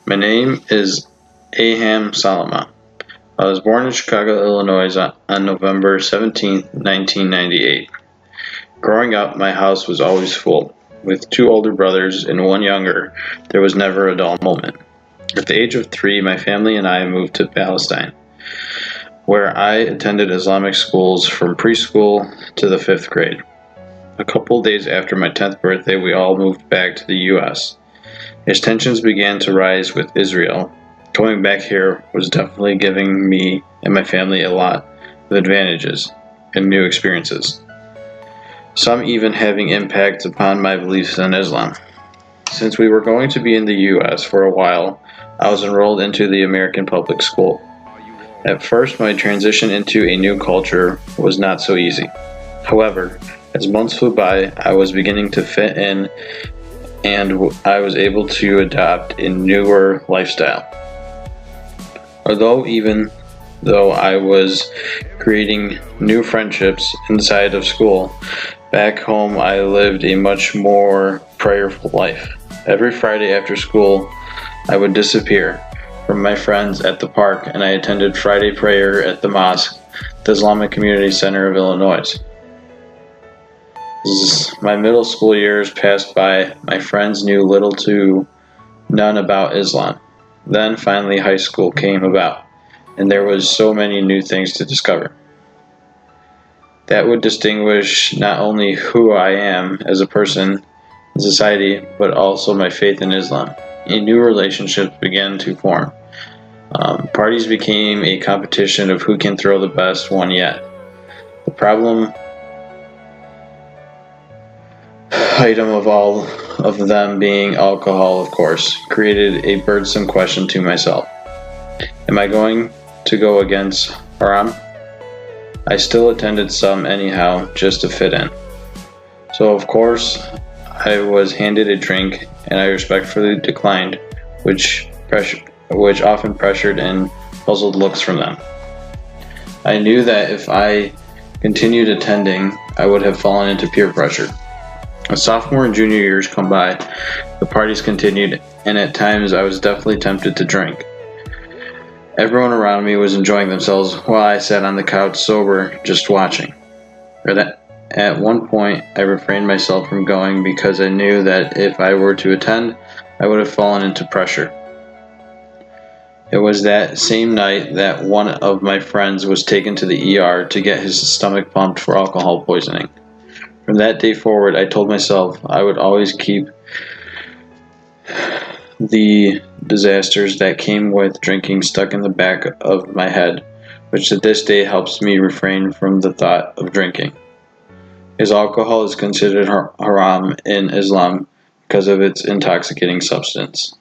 My name is Aham Salama. I was born in Chicago, Illinois on November 17, 1998. Growing up, my house was always full. With two older brothers and one younger, there was never a dull moment. At the age of 3, my family and I moved to Palestine, where I attended Islamic schools from preschool to the 5th grade. A couple days after my 10th birthday, we all moved back to the U.S. As tensions began to rise with Israel, going back here was definitely giving me and my family a lot of advantages and new experiences, some even having impact upon my beliefs in Islam. Since we were going to be in the U.S. for a while, I was enrolled into the American public school. At first, my transition into a new culture was not so easy. However, as months flew by, I was beginning to fit in and I was able to adopt a newer lifestyle. Even though I was creating new friendships inside of school, back home I lived a much more prayerful life. Every Friday after school, I would disappear from my friends at the park and I attended Friday prayer at the mosque, the Islamic Community Center of Illinois. As my middle school years passed by, my friends knew little to none about Islam. Then finally high school came about, and there was so many new things to discover. That would distinguish not only who I am as a person in society, but also my faith in Islam. A new relationship began to form. Parties became a competition of who can throw the best one yet. The problem item of all of them being alcohol, of course, created a burdensome question to myself. Am I going to go against haram? I still attended some anyhow, just to fit in. So of course, I was handed a drink and I respectfully declined, which often pressured and puzzled looks from them. I knew that if I continued attending, I would have fallen into peer pressure. As sophomore and junior years come by, the parties continued, and at times I was definitely tempted to drink. Everyone around me was enjoying themselves while I sat on the couch sober, just watching. At one point, I refrained myself from going because I knew that if I were to attend, I would have fallen into pressure. It was that same night that one of my friends was taken to the ER to get his stomach pumped for alcohol poisoning. From that day forward, I told myself I would always keep the disasters that came with drinking stuck in the back of my head, which to this day helps me refrain from the thought of drinking. As alcohol is considered haram in Islam because of its intoxicating substance.